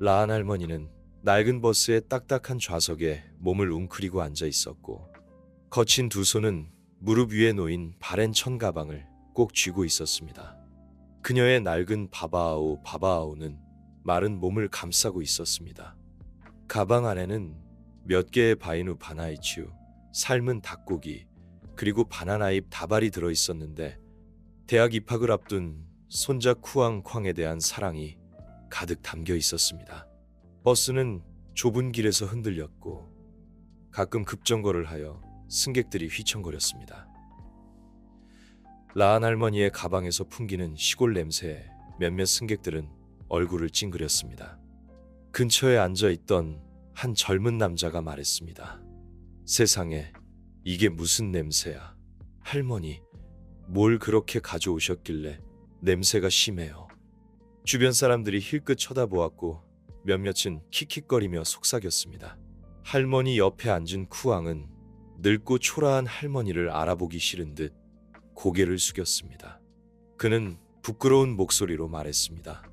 라한 할머니는 낡은 버스의 딱딱한 좌석에 몸을 웅크리고 앉아 있었고 거친 두 손은 무릎 위에 놓인 바렌천 가방을 꼭 쥐고 있었습니다. 그녀의 낡은 바바아오는 마른 몸을 감싸고 있었습니다. 가방 안에는 몇 개의 바이누 바나이츄, 삶은 닭고기, 그리고 바나나잎 다발이 들어 있었는데 대학 입학을 앞둔 손자 쿠앙 쾅에 대한 사랑이 가득 담겨 있었습니다. 버스는 좁은 길에서 흔들렸고 가끔 급정거를 하여 승객들이 휘청거렸습니다. 라한 할머니의 가방에서 풍기는 시골 냄새에 몇몇 승객들은 얼굴을 찡그렸습니다. 근처에 앉아있던 한 젊은 남자가 말했습니다. 세상에, 이게 무슨 냄새야. 할머니, 뭘 그렇게 가져오셨길래 냄새가 심해요. 주변 사람들이 힐끗 쳐다보았고 몇몇은 킥킥거리며 속삭였습니다. 할머니 옆에 앉은 쿠앙은 늙고 초라한 할머니를 알아보기 싫은 듯 고개를 숙였습니다. 그는 부끄러운 목소리로 말했습니다.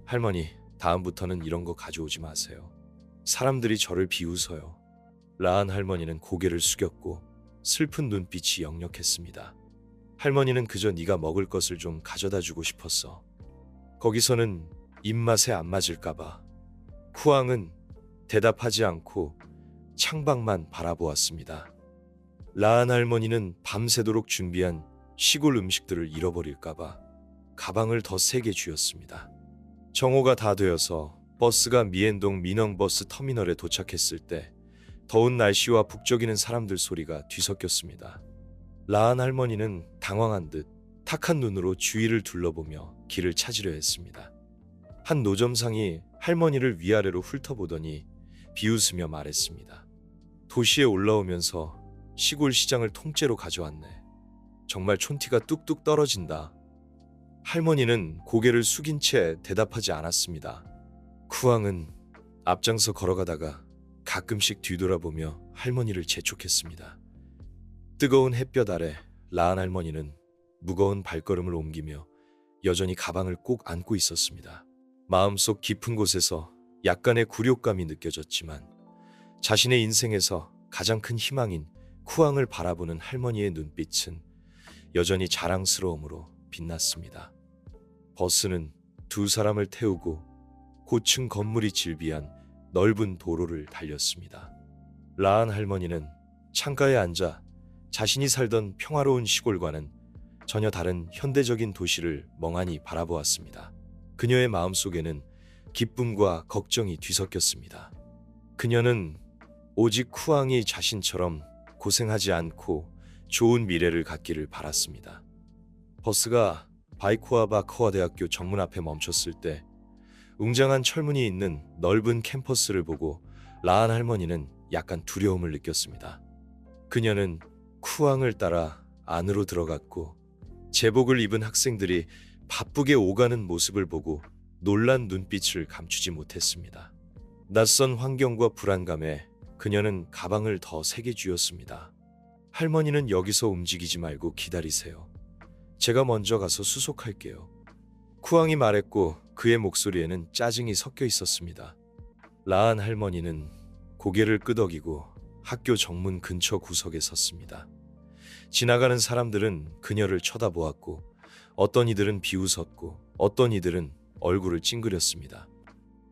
할머니, 다음부터는 이런 거 가져오지 마세요. 사람들이 저를 비웃어요. 라한 할머니는 고개를 숙였고 슬픈 눈빛이 역력했습니다. 할머니는 그저 네가 먹을 것을 좀 가져다 주고 싶었어. 거기서는 입맛에 안 맞을까봐. 쿠앙은 대답하지 않고 창밖만 바라보았습니다. 라한 할머니는 밤새도록 준비한 시골 음식들을 잃어버릴까봐 가방을 더 세게 쥐었습니다. 정오가 다 되어서 버스가 미엔동 민흥버스 터미널에 도착했을 때 더운 날씨와 북적이는 사람들 소리가 뒤섞였습니다. 라한 할머니는 당황한 듯 탁한 눈으로 주위를 둘러보며 길을 찾으려 했습니다. 한 노점상이 할머니를 위아래로 훑어보더니 비웃으며 말했습니다. 도시에 올라오면서 시골 시장을 통째로 가져왔네. 정말 촌티가 뚝뚝 떨어진다. 할머니는 고개를 숙인 채 대답하지 않았습니다. 쿠앙은 앞장서 걸어가다가 가끔씩 뒤돌아보며 할머니를 재촉했습니다. 뜨거운 햇볕 아래 라한 할머니는 무거운 발걸음을 옮기며 여전히 가방을 꼭 안고 있었습니다. 마음속 깊은 곳에서 약간의 굴욕감이 느껴졌지만 자신의 인생에서 가장 큰 희망인 쿠앙을 바라보는 할머니의 눈빛은 여전히 자랑스러움으로 빛났습니다. 버스는 두 사람을 태우고 고층 건물이 질비한 넓은 도로를 달렸습니다. 라한 할머니는 창가에 앉아 자신이 살던 평화로운 시골과는 전혀 다른 현대적인 도시를 멍하니 바라보았습니다. 그녀의 마음속에는 기쁨과 걱정이 뒤섞였습니다. 그녀는 오직 쿠앙이 자신처럼 고생하지 않고 좋은 미래를 갖기를 바랐습니다. 버스가 바이코아바 커와대학교 정문 앞에 멈췄을 때 웅장한 철문이 있는 넓은 캠퍼스를 보고 라한 할머니는 약간 두려움을 느꼈습니다. 그녀는 쿠앙을 따라 안으로 들어갔고 제복을 입은 학생들이 바쁘게 오가는 모습을 보고 놀란 눈빛을 감추지 못했습니다. 낯선 환경과 불안감에 그녀는 가방을 더 세게 쥐었습니다. 할머니는 여기서 움직이지 말고 기다리세요. 제가 먼저 가서 수속할게요. 쿠앙이 말했고 그의 목소리에는 짜증이 섞여 있었습니다. 라한 할머니는 고개를 끄덕이고 학교 정문 근처 구석에 섰습니다. 지나가는 사람들은 그녀를 쳐다보았고 어떤 이들은 비웃었고 어떤 이들은 얼굴을 찡그렸습니다.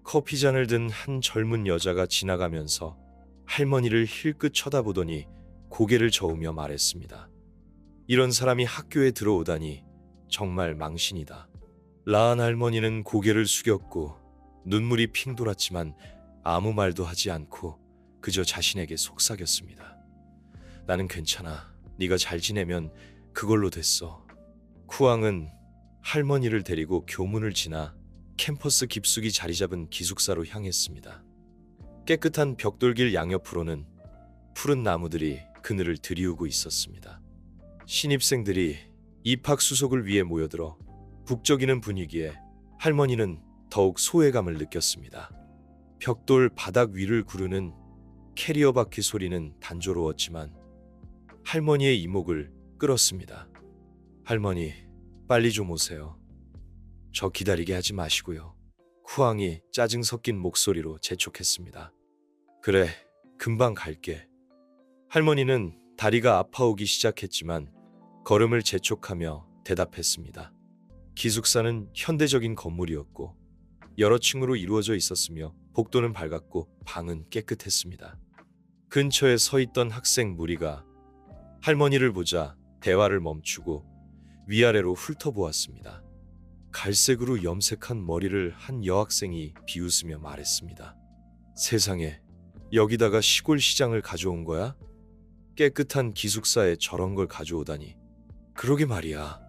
커피잔을 든 한 젊은 여자가 지나가면서 할머니를 힐끗 쳐다보더니 고개를 저으며 말했습니다. 이런 사람이 학교에 들어오다니 정말 망신이다. 라한 할머니는 고개를 숙였고 눈물이 핑 돌았지만 아무 말도 하지 않고 그저 자신에게 속삭였습니다. 나는 괜찮아. 네가 잘 지내면 그걸로 됐어. 쿠앙은 할머니를 데리고 교문을 지나 캠퍼스 깊숙이 자리 잡은 기숙사로 향했습니다. 깨끗한 벽돌길 양옆으로는 푸른 나무들이 그늘을 드리우고 있었습니다. 신입생들이 입학 수속을 위해 모여들어 북적이는 분위기에 할머니는 더욱 소외감을 느꼈습니다. 벽돌 바닥 위를 구르는 캐리어 바퀴 소리는 단조로웠지만 할머니의 이목을 끌었습니다. 할머니, 빨리 좀 오세요. 저 기다리게 하지 마시고요. 쿠앙이 짜증 섞인 목소리로 재촉했습니다. 그래, 금방 갈게. 할머니는 다리가 아파오기 시작했지만 걸음을 재촉하며 대답했습니다. 기숙사는 현대적인 건물이었고 여러 층으로 이루어져 있었으며 복도는 밝았고 방은 깨끗했습니다. 근처에 서 있던 학생 무리가 할머니를 보자 대화를 멈추고 위아래로 훑어보았습니다. 갈색으로 염색한 머리를 한 여학생이 비웃으며 말했습니다. 세상에, 여기다가 시골 시장을 가져온 거야? 깨끗한 기숙사에 저런 걸 가져오다니. 그러게 말이야.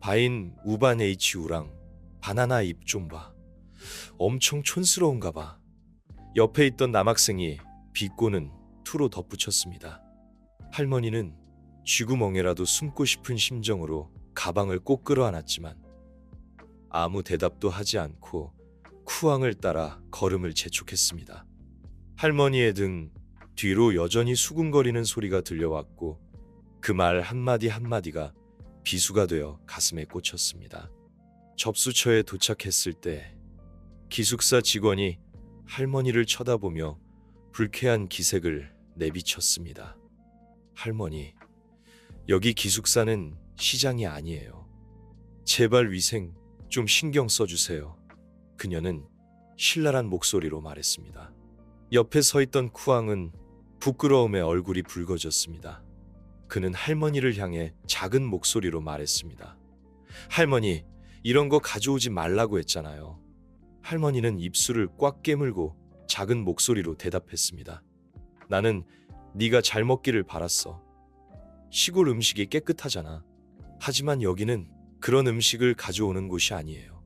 바인 우반 H우랑 바나나 잎 좀 봐. 엄청 촌스러운가 봐. 옆에 있던 남학생이 비꼬는 투로 덧붙였습니다. 할머니는 쥐구멍에라도 숨고 싶은 심정으로 가방을 꼭 끌어안았지만 아무 대답도 하지 않고 쿠앙을 따라 걸음을 재촉했습니다. 할머니의 등 뒤로 여전히 수군거리는 소리가 들려왔고 그 말 한마디 한마디가 비수가 되어 가슴에 꽂혔습니다. 접수처에 도착했을 때 기숙사 직원이 할머니를 쳐다보며 불쾌한 기색을 내비쳤습니다. 할머니, 여기 기숙사는 시장이 아니에요. 제발 위생 좀 신경 써주세요. 그녀는 신랄한 목소리로 말했습니다. 옆에 서 있던 쿠앙은 부끄러움에 얼굴이 붉어졌습니다. 그는 할머니를 향해 작은 목소리로 말했습니다. 할머니, 이런 거 가져오지 말라고 했잖아요. 할머니는 입술을 꽉 깨물고 작은 목소리로 대답했습니다. 나는 네가 잘 먹기를 바랐어. 시골 음식이 깨끗하잖아. 하지만 여기는 그런 음식을 가져오는 곳이 아니에요.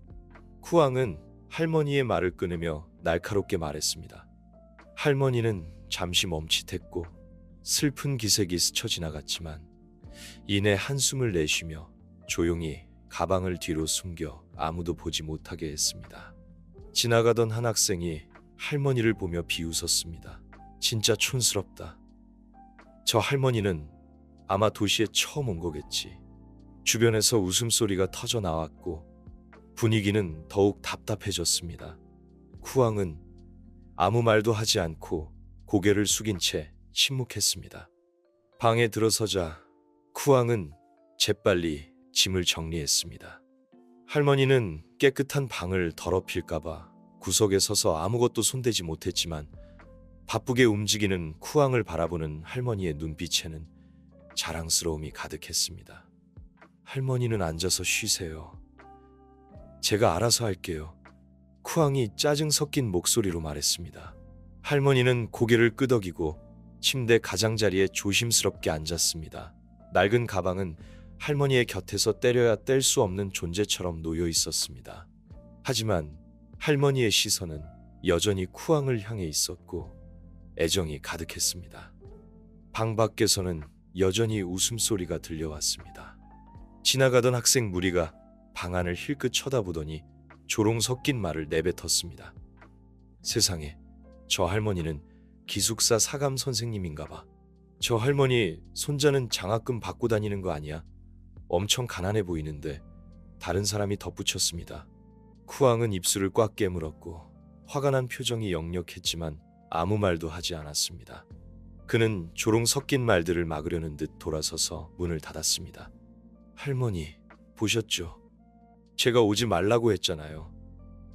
쿠앙은 할머니의 말을 끊으며 날카롭게 말했습니다. 할머니는 잠시 멈칫했고 슬픈 기색이 스쳐 지나갔지만 이내 한숨을 내쉬며 조용히 가방을 뒤로 숨겨 아무도 보지 못하게 했습니다. 지나가던 한 학생이 할머니를 보며 비웃었습니다. 진짜 촌스럽다. 저 할머니는 아마 도시에 처음 온 거겠지. 주변에서 웃음소리가 터져 나왔고 분위기는 더욱 답답해졌습니다. 쿠앙은 아무 말도 하지 않고 고개를 숙인 채 침묵했습니다. 방에 들어서자 쿠앙은 재빨리 짐을 정리했습니다. 할머니는 깨끗한 방을 더럽힐까봐 구석에 서서 아무것도 손대지 못했지만 바쁘게 움직이는 쿠앙을 바라보는 할머니의 눈빛에는 자랑스러움이 가득했습니다. 할머니는 앉아서 쉬세요. 제가 알아서 할게요. 쿠앙이 짜증 섞인 목소리로 말했습니다. 할머니는 고개를 끄덕이고 침대 가장자리에 조심스럽게 앉았습니다. 낡은 가방은 할머니의 곁에서 때려야 뗄 수 없는 존재처럼 놓여 있었습니다. 하지만 할머니의 시선은 여전히 쿠앙을 향해 있었고 애정이 가득했습니다. 방 밖에서는 여전히 웃음소리가 들려왔습니다. 지나가던 학생 무리가 방 안을 힐끗 쳐다보더니 조롱 섞인 말을 내뱉었습니다. 세상에, 저 할머니는 기숙사 사감 선생님인가 봐. 저 할머니 손자는 장학금 받고 다니는 거 아니야? 엄청 가난해 보이는데. 다른 사람이 덧붙였습니다. 쿠앙은 입술을 꽉 깨물었고 화가 난 표정이 역력했지만 아무 말도 하지 않았습니다. 그는 조롱 섞인 말들을 막으려는 듯 돌아서서 문을 닫았습니다. 할머니, 보셨죠? 제가 오지 말라고 했잖아요.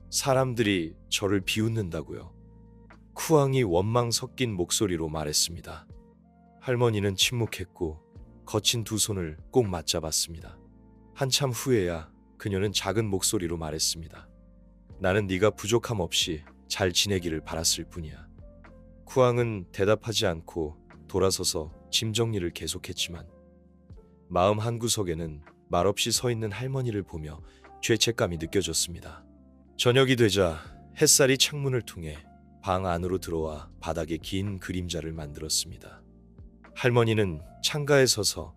사람들이 저를 비웃는다고요. 쿠앙이 원망 섞인 목소리로 말했습니다. 할머니는 침묵했고 거친 두 손을 꼭 맞잡았습니다. 한참 후에야 그녀는 작은 목소리로 말했습니다. 나는 네가 부족함 없이 잘 지내기를 바랐을 뿐이야. 쿠앙은 대답하지 않고 돌아서서 짐 정리를 계속했지만 마음 한구석에는 말없이 서 있는 할머니를 보며 죄책감이 느껴졌습니다. 저녁이 되자 햇살이 창문을 통해 방 안으로 들어와 바닥에 긴 그림자를 만들었습니다. 할머니는 창가에 서서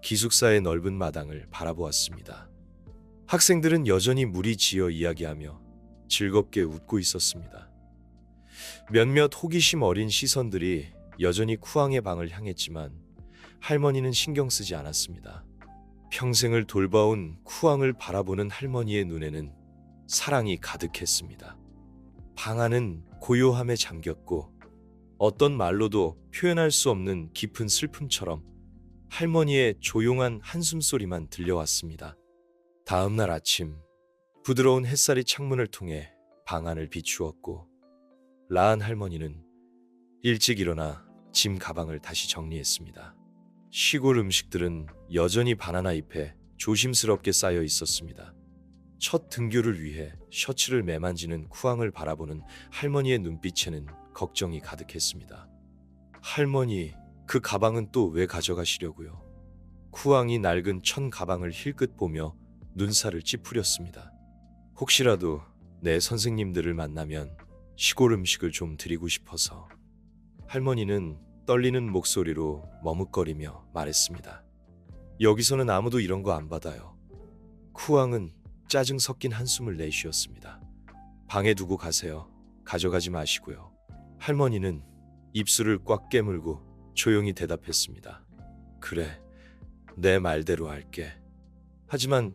기숙사의 넓은 마당을 바라보았습니다. 학생들은 여전히 무리지어 이야기하며 즐겁게 웃고 있었습니다. 몇몇 호기심 어린 시선들이 여전히 쿠앙의 방을 향했지만 할머니는 신경 쓰지 않았습니다. 평생을 돌봐온 쿠앙을 바라보는 할머니의 눈에는 사랑이 가득했습니다. 방 안은 고요함에 잠겼고 어떤 말로도 표현할 수 없는 깊은 슬픔처럼 할머니의 조용한 한숨소리만 들려왔습니다. 다음 날 아침, 부드러운 햇살이 창문을 통해 방 안을 비추었고 라한 할머니는 일찍 일어나 짐 가방을 다시 정리했습니다. 시골 음식들은 여전히 바나나 잎에 조심스럽게 쌓여 있었습니다. 첫 등교를 위해 셔츠를 매만지는 쿠앙을 바라보는 할머니의 눈빛에는 걱정이 가득했습니다. 할머니, 그 가방은 또 왜 가져가시려고요? 쿠앙이 낡은 천 가방을 힐끗 보며 눈살을 찌푸렸습니다. 혹시라도 내 선생님들을 만나면 시골 음식을 좀 드리고 싶어서. 할머니는 떨리는 목소리로 머뭇거리며 말했습니다. 여기서는 아무도 이런 거 안 받아요. 쿠앙은 짜증 섞인 한숨을 내쉬었습니다. 방에 두고 가세요. 가져가지 마시고요. 할머니는 입술을 꽉 깨물고 조용히 대답했습니다. 그래, 내 말대로 할게. 하지만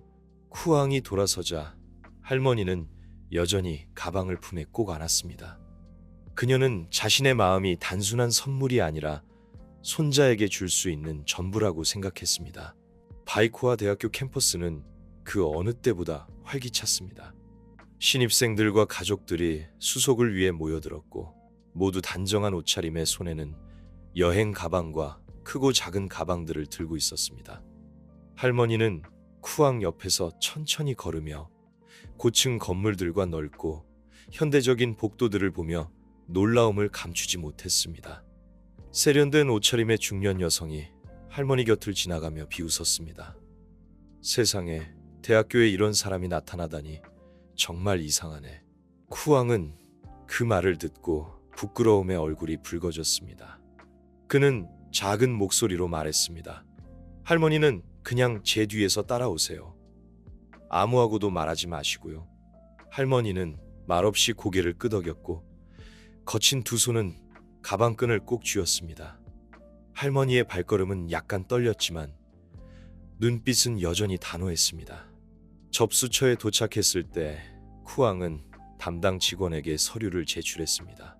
쿠앙이 돌아서자 할머니는 여전히 가방을 품에 꼭 안았습니다. 그녀는 자신의 마음이 단순한 선물이 아니라 손자에게 줄 수 있는 전부라고 생각했습니다. 바이코아 대학교 캠퍼스는 그 어느 때보다 활기찼습니다. 신입생들과 가족들이 수속을 위해 모여들었고 모두 단정한 옷차림에 손에는 여행 가방과 크고 작은 가방들을 들고 있었습니다. 할머니는 쿠앙 옆에서 천천히 걸으며 고층 건물들과 넓고 현대적인 복도들을 보며 놀라움을 감추지 못했습니다. 세련된 옷차림의 중년 여성이 할머니 곁을 지나가며 비웃었습니다. 세상에 대학교에 이런 사람이 나타나다니 정말 이상하네. 쿠앙은 그 말을 듣고 부끄러움에 얼굴이 붉어졌습니다. 그는 작은 목소리로 말했습니다. 할머니는 그냥 제 뒤에서 따라오세요. 아무하고도 말하지 마시고요. 할머니는 말없이 고개를 끄덕였고 거친 두 손은 가방끈을 꼭 쥐었습니다. 할머니의 발걸음은 약간 떨렸지만 눈빛은 여전히 단호했습니다. 접수처에 도착했을 때 쿠앙은 담당 직원에게 서류를 제출했습니다.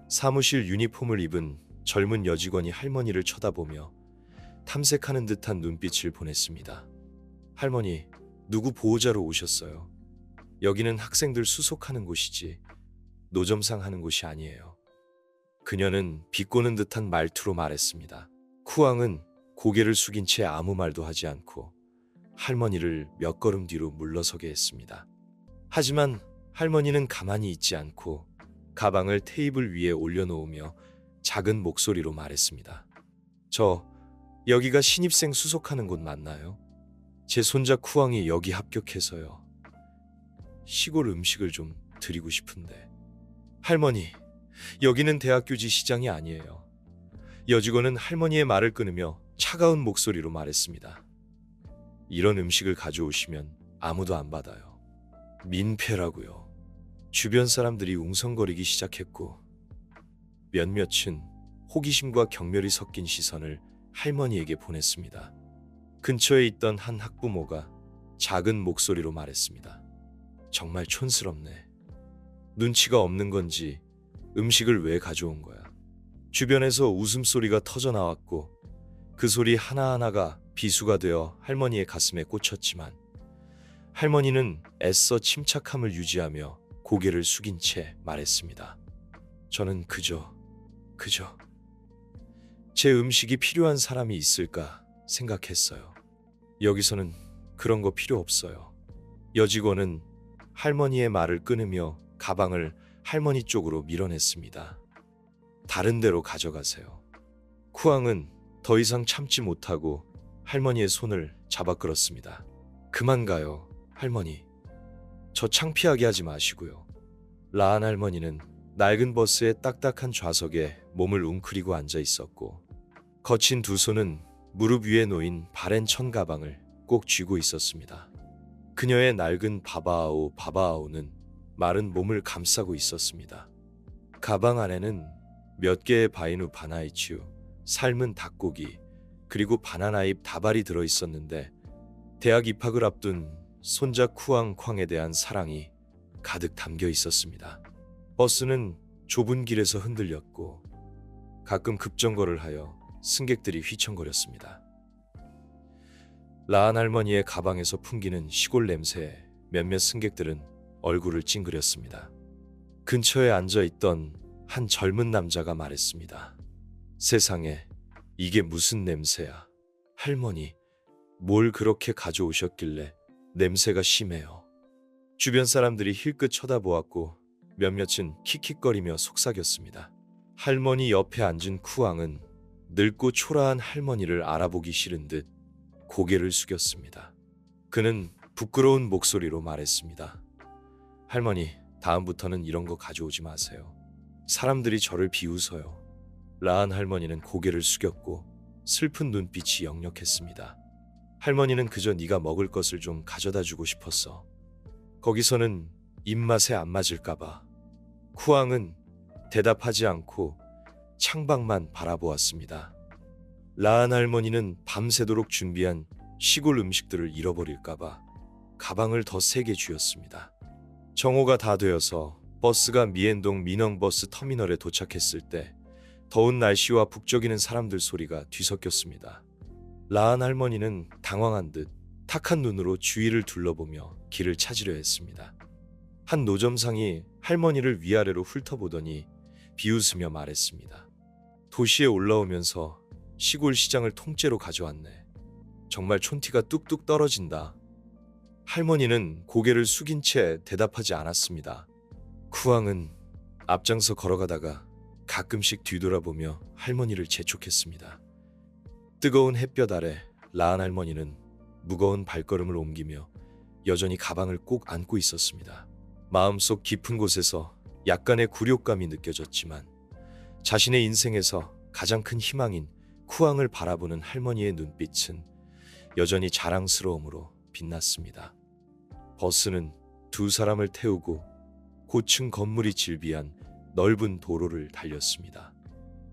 사무실 유니폼을 입은 젊은 여직원이 할머니를 쳐다보며 탐색하는 듯한 눈빛을 보냈습니다. 할머니, 누구 보호자로 오셨어요? 여기는 학생들 수속하는 곳이지 노점상 하는 곳이 아니에요. 그녀는 비꼬는 듯한 말투로 말했습니다. 쿠앙은 고개를 숙인 채 아무 말도 하지 않고 할머니를 몇 걸음 뒤로 물러서게 했습니다. 하지만 할머니는 가만히 있지 않고 가방을 테이블 위에 올려놓으며 작은 목소리로 말했습니다. 여기가 신입생 수속하는 곳 맞나요? 제 손자 쿠앙이 여기 합격해서요. 시골 음식을 좀 드리고 싶은데. 할머니, 여기는 대학교지 시장이 아니에요. 여직원은 할머니의 말을 끊으며 차가운 목소리로 말했습니다. 이런 음식을 가져오시면 아무도 안 받아요. 민폐라고요. 주변 사람들이 웅성거리기 시작했고 몇몇은 호기심과 경멸이 섞인 시선을 할머니에게 보냈습니다. 근처에 있던 한 학부모가 작은 목소리로 말했습니다. 정말 촌스럽네. 눈치가 없는 건지 음식을 왜 가져온 거야? 주변에서 웃음소리가 터져나왔고 그 소리 하나하나가 비수가 되어 할머니의 가슴에 꽂혔지만 할머니는 애써 침착함을 유지하며 고개를 숙인 채 말했습니다. 저는 그저 제 음식이 필요한 사람이 있을까 생각했어요. 여기서는 그런 거 필요 없어요. 여직원은 할머니의 말을 끊으며 가방을 할머니 쪽으로 밀어냈습니다. 다른 데로 가져가세요. 쿠앙은 더 이상 참지 못하고 할머니의 손을 잡아 끌었습니다. 그만 가요, 할머니. 저 창피하게 하지 마시고요. 라한 할머니는 낡은 버스의 딱딱한 좌석에 몸을 웅크리고 앉아 있었고 거친 두 손은 무릎 위에 놓인 바렌 천 가방을 꼭 쥐고 있었습니다. 그녀의 낡은 바바아오는 마른 몸을 감싸고 있었습니다. 가방 안에는 몇 개의 바이누 바나이츄, 삶은 닭고기, 그리고 바나나잎 다발이 들어있었는데 대학 입학을 앞둔 손자 쿠앙 쾅에 대한 사랑이 가득 담겨 있었습니다. 버스는 좁은 길에서 흔들렸고 가끔 급정거를 하여 승객들이 휘청거렸습니다. 라한 할머니의 가방에서 풍기는 시골 냄새에 몇몇 승객들은 얼굴을 찡그렸습니다. 근처에 앉아있던 한 젊은 남자가 말했습니다. 세상에, 이게 무슨 냄새야. 할머니, 뭘 그렇게 가져오셨길래 냄새가 심해요. 주변 사람들이 힐끗 쳐다보았고 몇몇은 킥킥거리며 속삭였습니다. 할머니 옆에 앉은 쿠앙은 늙고 초라한 할머니를 알아보기 싫은 듯 고개를 숙였습니다. 그는 부끄러운 목소리로 말했습니다. 할머니, 다음부터는 이런 거 가져오지 마세요. 사람들이 저를 비웃어요. 라한 할머니는 고개를 숙였고 슬픈 눈빛이 역력했습니다. 할머니는 그저 네가 먹을 것을 좀 가져다 주고 싶었어. 거기서는 입맛에 안 맞을까봐. 쿠앙은 대답하지 않고 창밖만 바라보았습니다. 라한 할머니는 밤새도록 준비한 시골 음식들을 잃어버릴까봐 가방을 더 세게 쥐었습니다. 정오가 다 되어서 버스가 미엔동 민흥버스 터미널에 도착했을 때 더운 날씨와 북적이는 사람들 소리가 뒤섞였습니다. 라한 할머니는 당황한 듯 탁한 눈으로 주위를 둘러보며 길을 찾으려 했습니다. 한 노점상이 할머니를 위아래로 훑어보더니 비웃으며 말했습니다. 도시에 올라오면서 시골 시장을 통째로 가져왔네. 정말 촌티가 뚝뚝 떨어진다. 할머니는 고개를 숙인 채 대답하지 않았습니다. 쿠앙은 앞장서 걸어가다가 가끔씩 뒤돌아보며 할머니를 재촉했습니다. 뜨거운 햇볕 아래 라한 할머니는 무거운 발걸음을 옮기며 여전히 가방을 꼭 안고 있었습니다. 마음속 깊은 곳에서 약간의 굴욕감이 느껴졌지만 자신의 인생에서 가장 큰 희망인 쿠앙을 바라보는 할머니의 눈빛은 여전히 자랑스러움으로 빛났습니다. 버스는 두 사람을 태우고 고층 건물이 질비한 넓은 도로를 달렸습니다.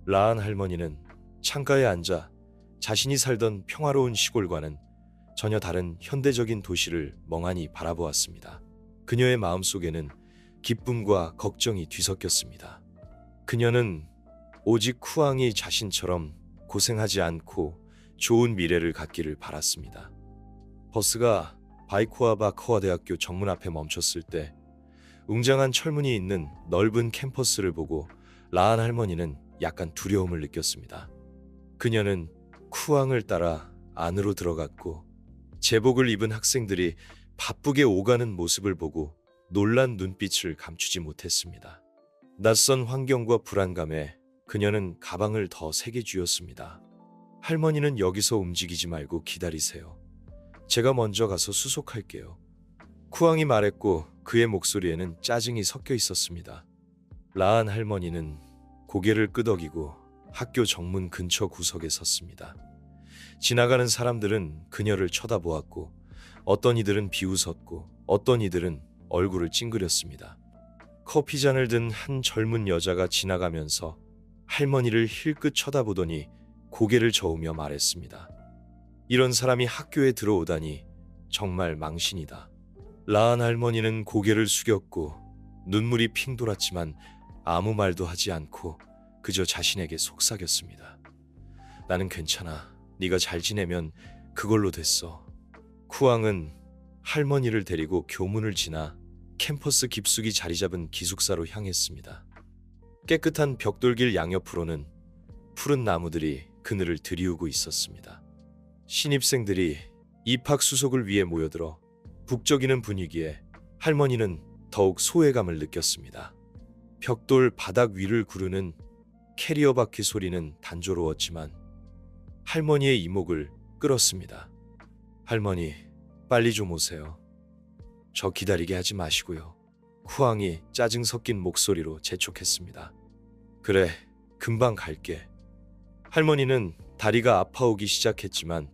라한 할머니는 창가에 앉아 자신이 살던 평화로운 시골과는 전혀 다른 현대적인 도시를 멍하니 바라보았습니다. 그녀의 마음속에는 기쁨과 걱정이 뒤섞였습니다. 그녀는 오직 쿠앙이 자신처럼 고생하지 않고 좋은 미래를 갖기를 바랐습니다. 버스가 바이코아바 커와대학교 정문 앞에 멈췄을 때 웅장한 철문이 있는 넓은 캠퍼스를 보고 라한 할머니는 약간 두려움을 느꼈습니다. 그녀는 쿠앙을 따라 안으로 들어갔고 제복을 입은 학생들이 바쁘게 오가는 모습을 보고 놀란 눈빛을 감추지 못했습니다. 낯선 환경과 불안감에 그녀는 가방을 더 세게 쥐었습니다. 할머니는 여기서 움직이지 말고 기다리세요. 제가 먼저 가서 수속할게요. 쿠앙이 말했고 그의 목소리에는 짜증이 섞여 있었습니다. 라한 할머니는 고개를 끄덕이고 학교 정문 근처 구석에 섰습니다. 지나가는 사람들은 그녀를 쳐다보았고 어떤 이들은 비웃었고 어떤 이들은 얼굴을 찡그렸습니다. 커피잔을 든 한 젊은 여자가 지나가면서 할머니를 힐끗 쳐다보더니 고개를 저으며 말했습니다. 이런 사람이 학교에 들어오다니 정말 망신이다. 라한 할머니는 고개를 숙였고 눈물이 핑 돌았지만 아무 말도 하지 않고 그저 자신에게 속삭였습니다. 나는 괜찮아. 네가 잘 지내면 그걸로 됐어. 쿠앙은 할머니를 데리고 교문을 지나 캠퍼스 깊숙이 자리 잡은 기숙사로 향했습니다. 깨끗한 벽돌길 양옆으로는 푸른 나무들이 그늘을 드리우고 있었습니다. 신입생들이 입학 수속을 위해 모여들어 북적이는 분위기에 할머니는 더욱 소외감을 느꼈습니다. 벽돌 바닥 위를 구르는 캐리어 바퀴 소리는 단조로웠지만 할머니의 이목을 끌었습니다. 할머니, 빨리 좀 오세요. 저 기다리게 하지 마시고요. 쿠앙이 짜증 섞인 목소리로 재촉했습니다. 그래, 금방 갈게. 할머니는 다리가 아파오기 시작했지만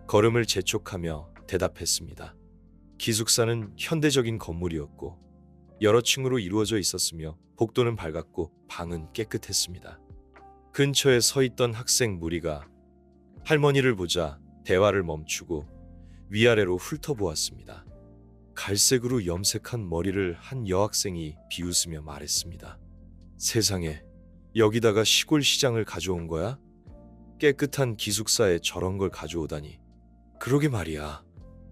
걸음을 재촉하며 대답했습니다. 기숙사는 현대적인 건물이었고 여러 층으로 이루어져 있었으며 복도는 밝았고 방은 깨끗했습니다. 근처에 서 있던 학생 무리가 할머니를 보자 대화를 멈추고 위아래로 훑어보았습니다. 갈색으로 염색한 머리를 한 여학생이 비웃으며 말했습니다. 세상에, 여기다가 시골 시장을 가져온 거야? 깨끗한 기숙사에 저런 걸 가져오다니. 그러게 말이야.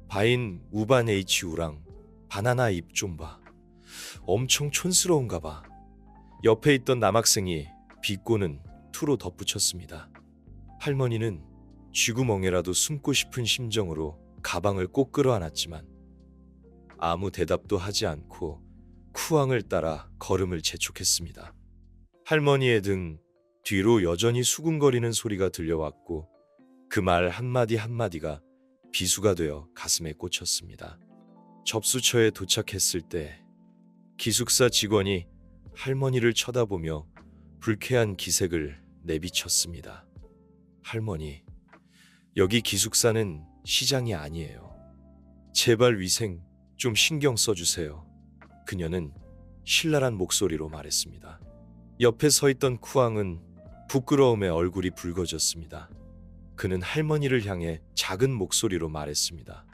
바인 우반 H우랑 바나나 잎 좀 봐. 엄청 촌스러운가 봐. 옆에 있던 남학생이 비꼬는 투로 덧붙였습니다. 할머니는 쥐구멍에라도 숨고 싶은 심정으로 가방을 꼭 끌어안았지만 아무 대답도 하지 않고 쿠왕을 따라 걸음을 재촉했습니다. 할머니의 등 뒤로 여전히 수군거리는 소리가 들려왔고 그 말 한마디 한마디가 비수가 되어 가슴에 꽂혔습니다. 접수처에 도착했을 때 기숙사 직원이 할머니를 쳐다보며 불쾌한 기색을 내비쳤습니다. 할머니, 여기 기숙사는 시장이 아니에요. 제발 위생 좀 신경 써주세요. 그녀는 신랄한 목소리로 말했습니다. 옆에 서 있던 쿠왕은 부끄러움에 얼굴이 붉어졌습니다. 그는 할머니를 향해 작은 목소리로 말했습니다.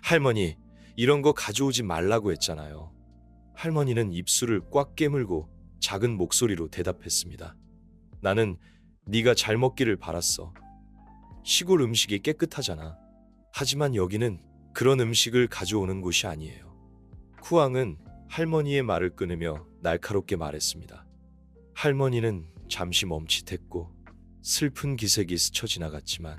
할머니, 이런 거 가져오지 말라고 했잖아요. 할머니는 입술을 꽉 깨물고 작은 목소리로 대답했습니다. 나는 네가 잘 먹기를 바랐어. 시골 음식이 깨끗하잖아. 하지만 여기는 그런 음식을 가져오는 곳이 아니에요. 쿠왕은 할머니의 말을 끊으며 날카롭게 말했습니다. 할머니는 잠시 멈칫했고 슬픈 기색이 스쳐 지나갔지만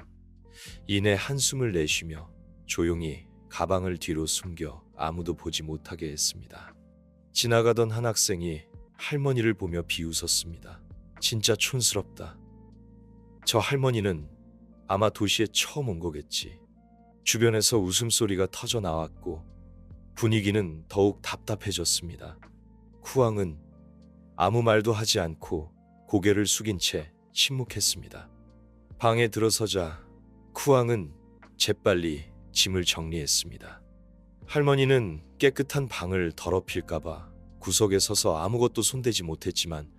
이내 한숨을 내쉬며 조용히 가방을 뒤로 숨겨 아무도 보지 못하게 했습니다. 지나가던 한 학생이 할머니를 보며 비웃었습니다. 진짜 촌스럽다. 저 할머니는 아마 도시에 처음 온 거겠지. 주변에서 웃음소리가 터져 나왔고 분위기는 더욱 답답해졌습니다. 쿠왕은 아무 말도 하지 않고 고개를 숙인 채 침묵했습니다. 방에 들어서자 쿠왕은 재빨리 짐을 정리했습니다. 할머니는 깨끗한 방을 더럽힐까봐 구석에 서서 아무것도 손대지 못했지만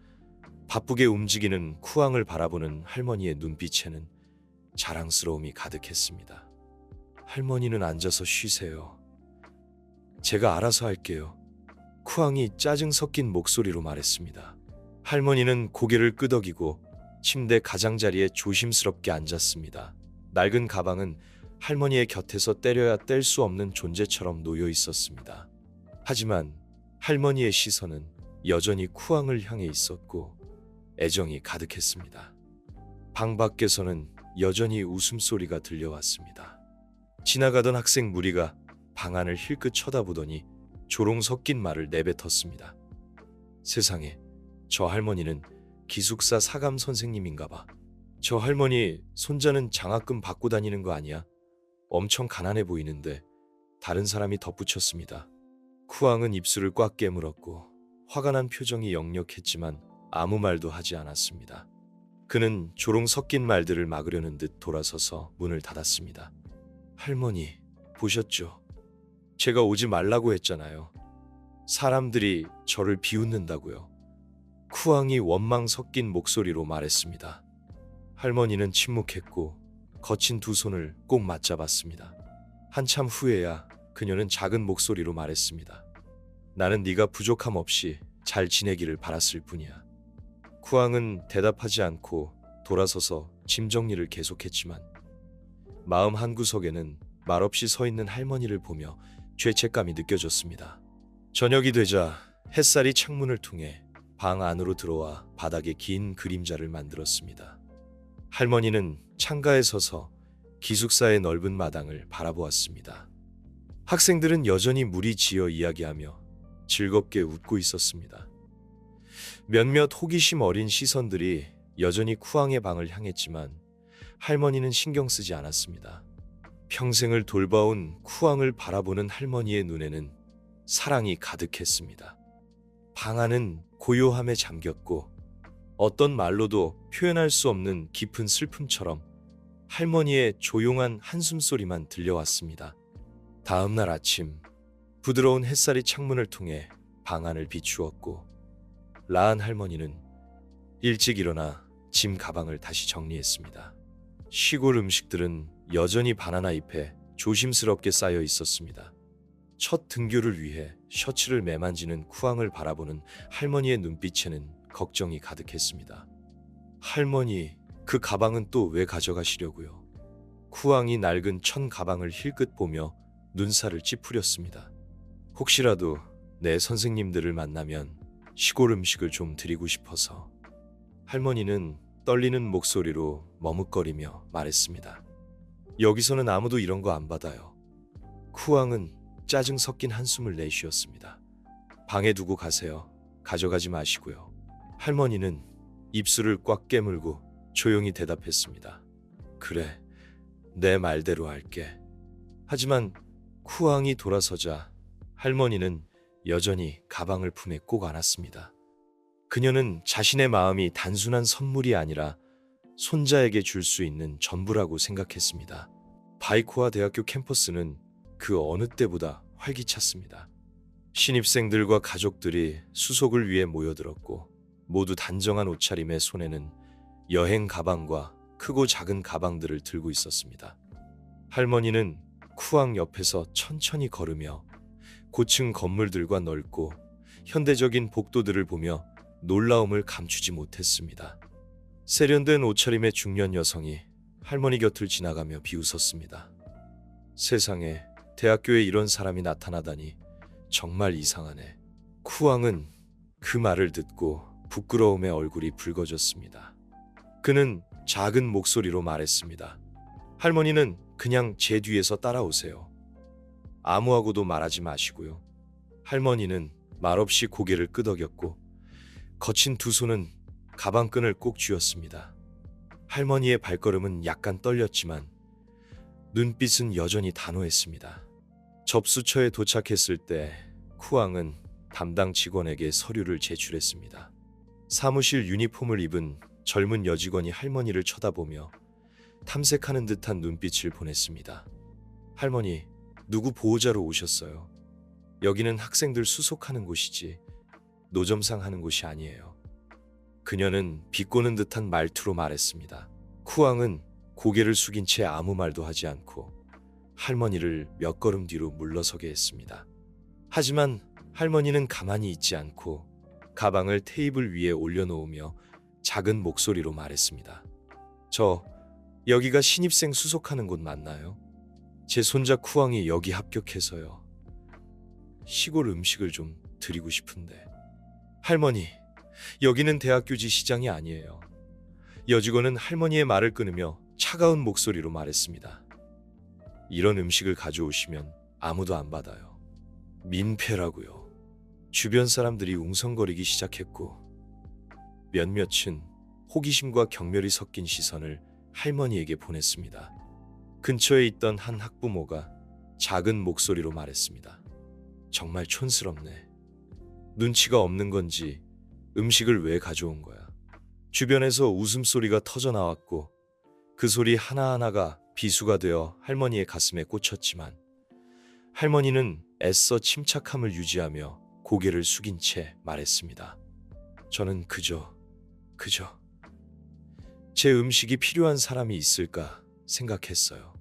바쁘게 움직이는 쿠왕을 바라보는 할머니의 눈빛에는 자랑스러움이 가득했습니다. 할머니는 앉아서 쉬세요. 제가 알아서 할게요. 쿠왕이 짜증 섞인 목소리로 말했습니다. 할머니는 고개를 끄덕이고 침대 가장자리에 조심스럽게 앉았습니다. 낡은 가방은 할머니의 곁에서 때려야 뗄 수 없는 존재처럼 놓여 있었습니다. 하지만 할머니의 시선은 여전히 쿠왕을 향해 있었고 애정이 가득했습니다. 방 밖에서는 여전히 웃음소리가 들려왔습니다. 지나가던 학생 무리가 방 안을 힐끗 쳐다보더니 조롱 섞인 말을 내뱉었습니다. 세상에, 저 할머니는 기숙사 사감 선생님인가 봐. 저 할머니 손자는 장학금 받고 다니는 거 아니야? 엄청 가난해 보이는데. 다른 사람이 덧붙였습니다. 쿠왕은 입술을 꽉 깨물었고 화가 난 표정이 역력했지만 아무 말도 하지 않았습니다. 그는 조롱 섞인 말들을 막으려는 듯 돌아서서 문을 닫았습니다. 할머니, 보셨죠? 제가 오지 말라고 했잖아요. 사람들이 저를 비웃는다고요. 쿠왕이 원망 섞인 목소리로 말했습니다. 할머니는 침묵했고 거친 두 손을 꼭 맞잡았습니다. 한참 후에야 그녀는 작은 목소리로 말했습니다. 나는 네가 부족함 없이 잘 지내기를 바랐을 뿐이야. 쿠왕은 대답하지 않고 돌아서서 짐 정리를 계속했지만 마음 한구석에는 말없이 서 있는 할머니를 보며 죄책감이 느껴졌습니다. 저녁이 되자 햇살이 창문을 통해 방 안으로 들어와 바닥에 긴 그림자를 만들었습니다. 할머니는 창가에 서서 기숙사의 넓은 마당을 바라보았습니다. 학생들은 여전히 무리지어 이야기하며 즐겁게 웃고 있었습니다. 몇몇 호기심 어린 시선들이 여전히 쿠왕의 방을 향했지만 할머니는 신경 쓰지 않았습니다. 평생을 돌봐온 쿠왕을 바라보는 할머니의 눈에는 사랑이 가득했습니다. 방 안은 고요함에 잠겼고 어떤 말로도 표현할 수 없는 깊은 슬픔처럼 할머니의 조용한 한숨소리만 들려왔습니다. 다음 날 아침, 부드러운 햇살이 창문을 통해 방 안을 비추었고 라한 할머니는 일찍 일어나 짐 가방을 다시 정리했습니다. 시골 음식들은 여전히 바나나 잎에 조심스럽게 쌓여 있었습니다. 첫 등교를 위해 셔츠를 매만지는 쿠왕을 바라보는 할머니의 눈빛에는 걱정이 가득했습니다. 할머니, 그 가방은 또 왜 가져가시려고요? 쿠앙이 낡은 천 가방을 힐끗 보며 눈살을 찌푸렸습니다. 혹시라도 내 선생님들을 만나면 시골 음식을 좀 드리고 싶어서. 할머니는 떨리는 목소리로 머뭇거리며 말했습니다. 여기서는 아무도 이런 거 안 받아요. 쿠앙은 짜증 섞인 한숨을 내쉬었습니다. 방에 두고 가세요. 가져가지 마시고요. 할머니는 입술을 꽉 깨물고 조용히 대답했습니다. 그래, 내 말대로 할게. 하지만 쿠앙이 돌아서자 할머니는 여전히 가방을 품에 꼭 안았습니다. 그녀는 자신의 마음이 단순한 선물이 아니라 손자에게 줄 수 있는 전부라고 생각했습니다. 바이코아 대학교 캠퍼스는 그 어느 때보다 활기찼습니다. 신입생들과 가족들이 수속을 위해 모여들었고 모두 단정한 옷차림에 손에는 여행 가방과 크고 작은 가방들을 들고 있었습니다. 할머니는 쿠앙 옆에서 천천히 걸으며 고층 건물들과 넓고 현대적인 복도들을 보며 놀라움을 감추지 못했습니다. 세련된 옷차림의 중년 여성이 할머니 곁을 지나가며 비웃었습니다. 세상에, 대학교에 이런 사람이 나타나다니 정말 이상하네. 쿠앙은 그 말을 듣고 부끄러움에 얼굴이 붉어졌습니다. 그는 작은 목소리로 말했습니다. 할머니는 그냥 제 뒤에서 따라오세요. 아무하고도 말하지 마시고요. 할머니는 말없이 고개를 끄덕였고 거친 두 손은 가방끈을 꼭 쥐었습니다. 할머니의 발걸음은 약간 떨렸지만 눈빛은 여전히 단호했습니다. 접수처에 도착했을 때 쿠앙은 담당 직원에게 서류를 제출했습니다. 사무실 유니폼을 입은 젊은 여직원이 할머니를 쳐다보며 탐색하는 듯한 눈빛을 보냈습니다. 할머니, 누구 보호자로 오셨어요? 여기는 학생들 수속하는 곳이지 노점상 하는 곳이 아니에요. 그녀는 비꼬는 듯한 말투로 말했습니다. 쿠앙은 고개를 숙인 채 아무 말도 하지 않고 할머니를 몇 걸음 뒤로 물러서게 했습니다. 하지만 할머니는 가만히 있지 않고 가방을 테이블 위에 올려놓으며 작은 목소리로 말했습니다. 여기가 신입생 수속하는 곳 맞나요? 제 손자 쿠앙이 여기 합격해서요. 시골 음식을 좀 드리고 싶은데. 할머니, 여기는 대학교지 시장이 아니에요. 여직원은 할머니의 말을 끊으며 차가운 목소리로 말했습니다. 이런 음식을 가져오시면 아무도 안 받아요. 민폐라고요. 주변 사람들이 웅성거리기 시작했고 몇몇은 호기심과 경멸이 섞인 시선을 할머니에게 보냈습니다. 근처에 있던 한 학부모가 작은 목소리로 말했습니다. 정말 촌스럽네. 눈치가 없는 건지 음식을 왜 가져온 거야? 주변에서 웃음소리가 터져 나왔고 그 소리 하나하나가 비수가 되어 할머니의 가슴에 꽂혔지만 할머니는 애써 침착함을 유지하며 고개를 숙인 채 말했습니다. 저는 그저 제 음식이 필요한 사람이 있을까 생각했어요.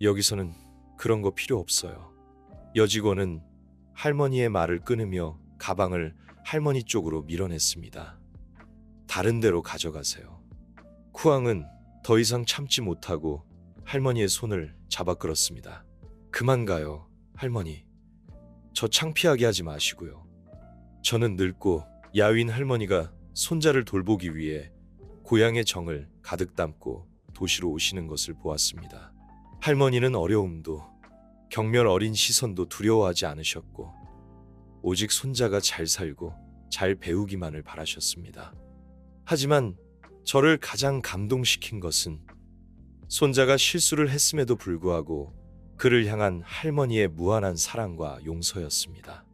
여기서는 그런 거 필요 없어요. 여직원은 할머니의 말을 끊으며 가방을 할머니 쪽으로 밀어냈습니다. 다른 데로 가져가세요. 쿠앙은 더 이상 참지 못하고 할머니의 손을 잡아 끌었습니다. 그만 가요, 할머니. 저 창피하게 하지 마시고요. 저는 늙고 야윈 할머니가 손자를 돌보기 위해 고향의 정을 가득 담고 도시로 오시는 것을 보았습니다. 할머니는 어려움도 경멸 어린 시선도 두려워하지 않으셨고 오직 손자가 잘 살고 잘 배우기만을 바라셨습니다. 하지만 저를 가장 감동시킨 것은 손자가 실수를 했음에도 불구하고 그를 향한 할머니의 무한한 사랑과 용서였습니다.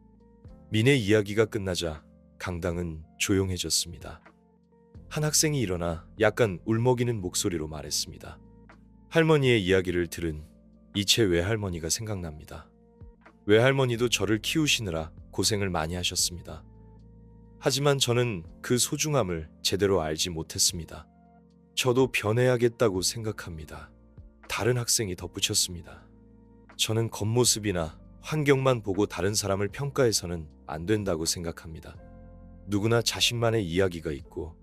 민의 이야기가 끝나자 강당은 조용해졌습니다. 한 학생이 일어나 약간 울먹이는 목소리로 말했습니다. 할머니의 이야기를 들은 이채 외할머니가 생각납니다. 외할머니도 저를 키우시느라 고생을 많이 하셨습니다. 하지만 저는 그 소중함을 제대로 알지 못했습니다. 저도 변해야겠다고 생각합니다. 다른 학생이 덧붙였습니다. 저는 겉모습이나 환경만 보고 다른 사람을 평가해서는 안 된다고 생각합니다. 누구나 자신만의 이야기가 있고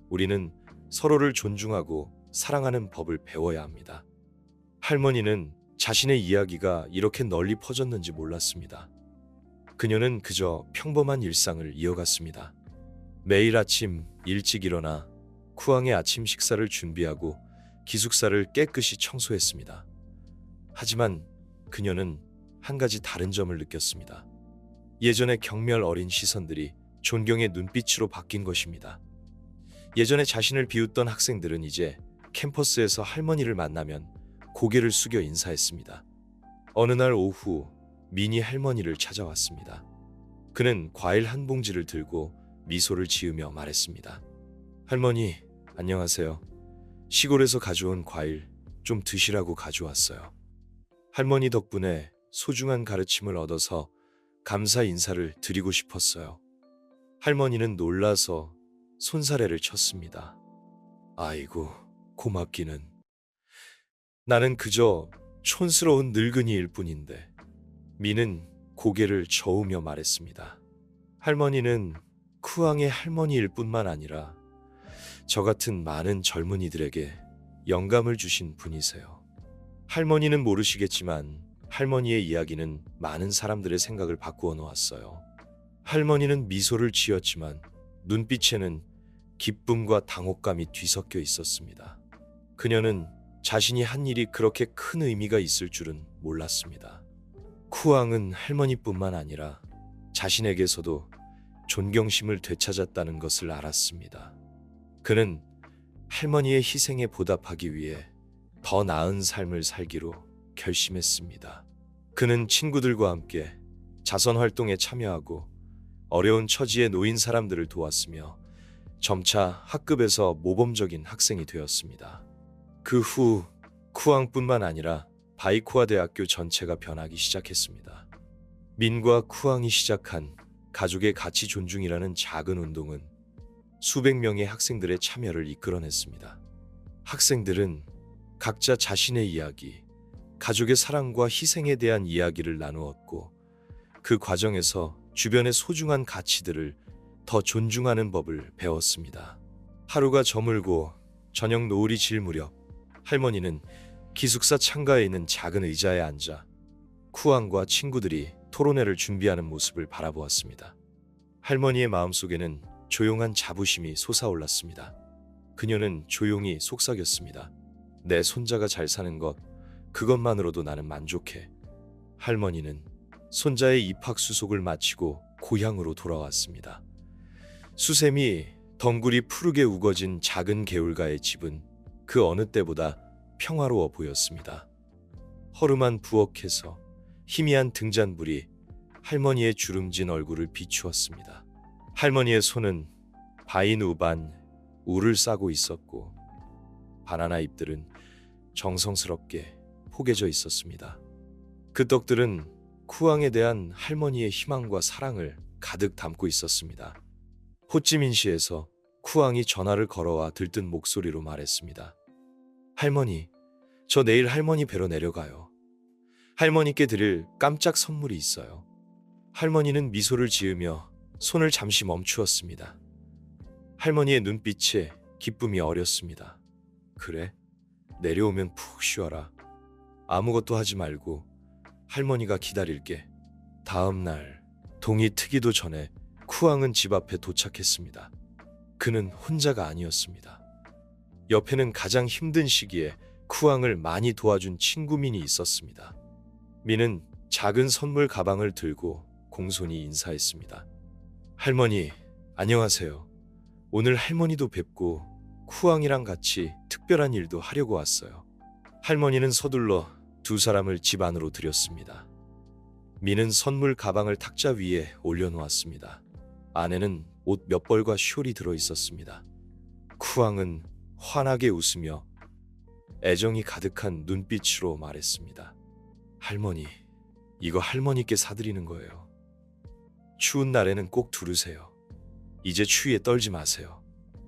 우리는 서로를 존중하고 사랑하는 법을 배워야 합니다. 할머니는 자신의 이야기가 이렇게 널리 퍼졌는지 몰랐습니다. 그녀는 그저 평범한 일상을 이어갔습니다. 매일 아침 일찍 일어나 쿠앙의 아침 식사를 준비하고 기숙사를 깨끗이 청소했습니다. 하지만 그녀는 한 가지 다른 점을 느꼈습니다. 예전의 경멸 어린 시선들이 존경의 눈빛으로 바뀐 것입니다. 예전에 자신을 비웃던 학생들은 이제 캠퍼스에서 할머니를 만나면 고개를 숙여 인사했습니다. 어느 날 오후 미니 할머니를 찾아왔습니다. 그는 과일 한 봉지를 들고 미소를 지으며 말했습니다. 할머니, 안녕하세요. 시골에서 가져온 과일 좀 드시라고 가져왔어요. 할머니 덕분에 소중한 가르침을 얻어서 감사 인사를 드리고 싶었어요. 할머니는 놀라서 손사래를 쳤습니다. 아이고, 고맙기는. 나는 그저 촌스러운 늙은이일 뿐인데. 미는 고개를 저으며 말했습니다. 할머니는 쿠앙의 할머니일 뿐만 아니라 저 같은 많은 젊은이들에게 영감을 주신 분이세요. 할머니는 모르시겠지만 할머니의 이야기는 많은 사람들의 생각을 바꾸어 놓았어요. 할머니는 미소를 지었지만 눈빛에는 기쁨과 당혹감이 뒤섞여 있었습니다. 그녀는 자신이 한 일이 그렇게 큰 의미가 있을 줄은 몰랐습니다. 쿠앙은 할머니뿐만 아니라 자신에게서도 존경심을 되찾았다는 것을 알았습니다. 그는 할머니의 희생에 보답하기 위해 더 나은 삶을 살기로 결심했습니다. 그는 친구들과 함께 자선 활동에 참여하고 어려운 처지에 놓인 사람들을 도왔으며 점차 학급에서 모범적인 학생이 되었습니다. 그 후 쿠앙뿐만 아니라 바이코아 대학교 전체가 변하기 시작했습니다. 민과 쿠앙이 시작한 가족의 가치 존중이라는 작은 운동은 수백 명의 학생들의 참여를 이끌어냈습니다. 학생들은 각자 자신의 이야기, 가족의 사랑과 희생에 대한 이야기를 나누었고 그 과정에서 주변의 소중한 가치들을 더 존중하는 법을 배웠습니다. 하루가 저물고 저녁 노을이 질 무렵 할머니는 기숙사 창가에 있는 작은 의자에 앉아 쿠앙과 친구들이 토론회를 준비하는 모습을 바라보았습니다. 할머니의 마음속에는 조용한 자부심이 솟아올랐습니다. 그녀는 조용히 속삭였습니다. 내 손자가 잘 사는 것, 그것만으로도 나는 만족해. 할머니는 손자의 입학 수속을 마치고 고향으로 돌아왔습니다. 수세미 덩굴이 푸르게 우거진 작은 개울가의 집은 그 어느 때보다 평화로워 보였습니다. 허름한 부엌에서 희미한 등잔불이 할머니의 주름진 얼굴을 비추었습니다. 할머니의 손은 바인 우반 울을 싸고 있었고 바나나 잎들은 정성스럽게 포개져 있었습니다. 그 떡들은 쿠앙에 대한 할머니의 희망과 사랑을 가득 담고 있었습니다. 호찌민시에서 쿠앙이 전화를 걸어와 들뜬 목소리로 말했습니다. 할머니, 저 내일 할머니 뵈러 내려가요. 할머니께 드릴 깜짝 선물이 있어요. 할머니는 미소를 지으며 손을 잠시 멈추었습니다. 할머니의 눈빛에 기쁨이 어렸습니다. 그래? 내려오면 푹 쉬어라. 아무것도 하지 말고 할머니가 기다릴게. 다음 날 동이 트기도 전에 쿠앙은 집 앞에 도착했습니다. 그는 혼자가 아니었습니다. 옆에는 가장 힘든 시기에 쿠앙을 많이 도와준 친구 민이 있었습니다. 민은 작은 선물 가방을 들고 공손히 인사했습니다. 할머니, 안녕하세요. 오늘 할머니도 뵙고 쿠앙이랑 같이 특별한 일도 하려고 왔어요. 할머니는 서둘러 두 사람을 집 안으로 들였습니다. 민은 선물 가방을 탁자 위에 올려놓았습니다. 안에는 옷 몇 벌과 숄이 들어 있었습니다. 쿠앙은 환하게 웃으며 애정이 가득한 눈빛으로 말했습니다. 할머니, 이거 할머니께 사드리는 거예요. 추운 날에는 꼭 두르세요. 이제 추위에 떨지 마세요.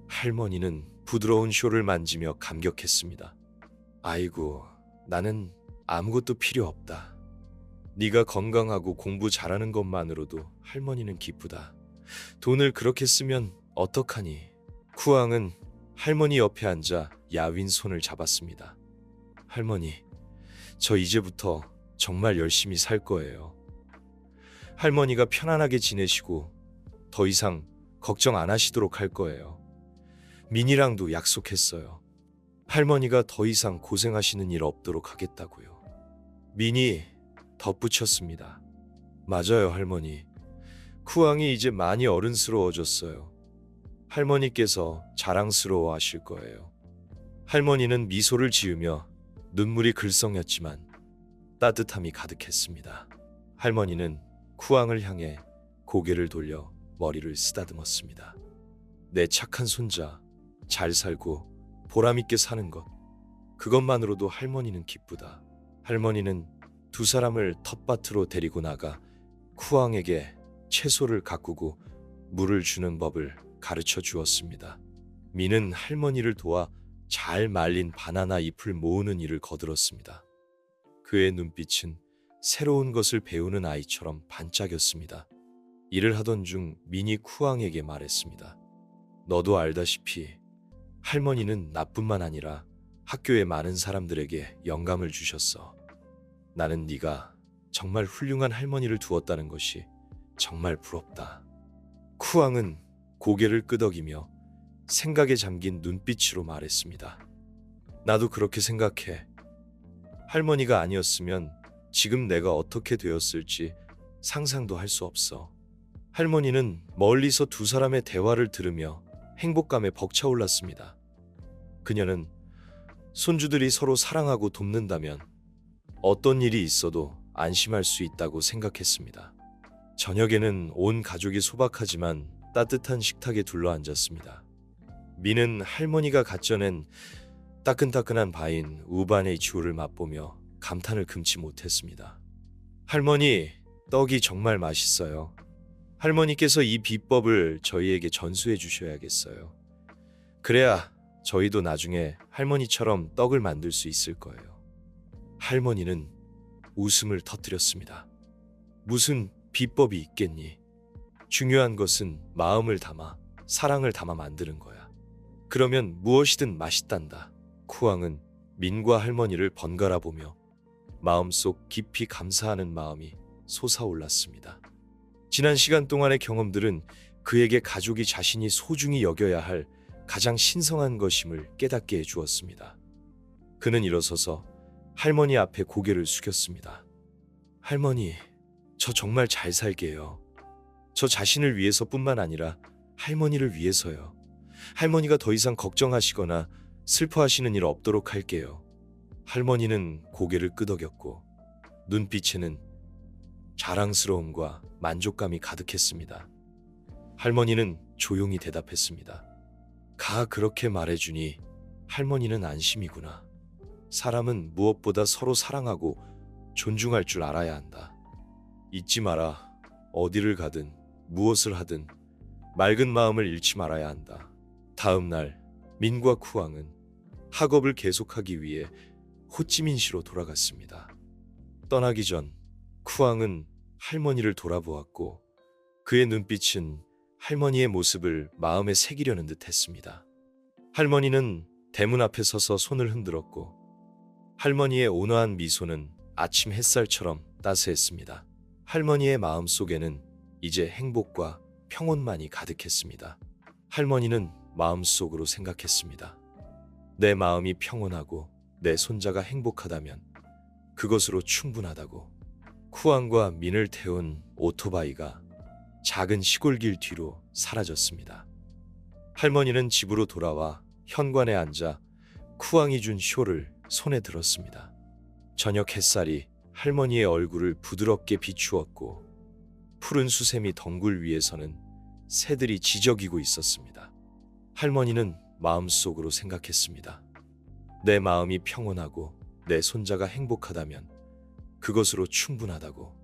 할머니는 부드러운 숄을 만지며 감격했습니다. 아이고, 나는 아무것도 필요 없다. 네가 건강하고 공부 잘하는 것만으로도 할머니는 기쁘다. 돈을 그렇게 쓰면 어떡하니? 쿠앙은 할머니 옆에 앉아 야윈 손을 잡았습니다. 할머니, 저 이제부터 정말 열심히 살 거예요. 할머니가 편안하게 지내시고 더 이상 걱정 안 하시도록 할 거예요. 민이랑도 약속했어요. 할머니가 더 이상 고생하시는 일 없도록 하겠다고요. 민이 덧붙였습니다. 맞아요, 할머니. 쿠앙이 이제 많이 어른스러워졌어요. 할머니께서 자랑스러워 하실 거예요. 할머니는 미소를 지으며 눈물이 글썽였지만 따뜻함이 가득했습니다. 할머니는 쿠앙을 향해 고개를 돌려 머리를 쓰다듬었습니다. 내 착한 손자, 잘 살고 보람있게 사는 것, 그것만으로도 할머니는 기쁘다. 할머니는 두 사람을 텃밭으로 데리고 나가 쿠앙에게 채소를 가꾸고 물을 주는 법을 가르쳐 주었습니다. 미는 할머니를 도와 잘 말린 바나나 잎을 모으는 일을 거들었습니다. 그의 눈빛은 새로운 것을 배우는 아이처럼 반짝였습니다. 일을 하던 중 민이 쿠앙에게 말했습니다. 너도 알다시피 할머니는 나뿐만 아니라 학교의 많은 사람들에게 영감을 주셨어. 나는 네가 정말 훌륭한 할머니를 두었다는 것이 정말 부럽다. 쿠앙은 고개를 끄덕이며 생각에 잠긴 눈빛으로 말했습니다. 나도 그렇게 생각해. 할머니가 아니었으면 지금 내가 어떻게 되었을지 상상도 할 수 없어. 할머니는 멀리서 두 사람의 대화를 들으며 행복감에 벅차올랐습니다. 그녀는 손주들이 서로 사랑하고 돕는다면 어떤 일이 있어도 안심할 수 있다고 생각했습니다. 저녁에는 온 가족이 소박하지만 따뜻한 식탁에 둘러앉았습니다. 미는 할머니가 갓 쪄낸 따끈따끈한 바인 우바네이치우를 맛보며 감탄을 금치 못했습니다. 할머니, 떡이 정말 맛있어요. 할머니께서 이 비법을 저희에게 전수해 주셔야겠어요. 그래야 저희도 나중에 할머니처럼 떡을 만들 수 있을 거예요. 할머니는 웃음을 터뜨렸습니다. 무슨 비법이 있겠니? 중요한 것은 마음을 담아, 사랑을 담아 만드는 거야. 그러면 무엇이든 맛있단다. 쿠앙은 민과 할머니를 번갈아 보며 마음속 깊이 감사하는 마음이 솟아올랐습니다. 지난 시간 동안의 경험들은 그에게 가족이 자신이 소중히 여겨야 할 가장 신성한 것임을 깨닫게 해주었습니다. 그는 일어서서 할머니 앞에 고개를 숙였습니다. 할머니, 저 정말 잘 살게요. 저 자신을 위해서뿐만 아니라 할머니를 위해서요. 할머니가 더 이상 걱정하시거나 슬퍼하시는 일 없도록 할게요. 할머니는 고개를 끄덕였고 눈빛에는 자랑스러움과 만족감이 가득했습니다. 할머니는 조용히 대답했습니다. 가 그렇게 말해주니 할머니는 안심이구나. 사람은 무엇보다 서로 사랑하고 존중할 줄 알아야 한다. 잊지 마라. 어디를 가든 무엇을 하든 맑은 마음을 잃지 말아야 한다. 다음 날 민과 쿠앙은 학업을 계속하기 위해 호찌민시로 돌아갔습니다. 떠나기 전 쿠앙은 할머니를 돌아보았고 그의 눈빛은 할머니의 모습을 마음에 새기려는 듯 했습니다. 할머니는 대문 앞에 서서 손을 흔들었고 할머니의 온화한 미소는 아침 햇살처럼 따스했습니다. 할머니의 마음 속에는 이제 행복과 평온만이 가득했습니다. 할머니는 마음속으로 생각했습니다. 내 마음이 평온하고 내 손자가 행복하다면 그것으로 충분하다고. 쿠앙과 민을 태운 오토바이가 작은 시골길 뒤로 사라졌습니다. 할머니는 집으로 돌아와 현관에 앉아 쿠앙이 준 쇼를 손에 들었습니다. 저녁 햇살이 할머니의 얼굴을 부드럽게 비추었고 푸른 수세미 덩굴 위에서는 새들이 지저귀고 있었습니다. 할머니는 마음속으로 생각했습니다. 내 마음이 평온하고 내 손자가 행복하다면 그것으로 충분하다고.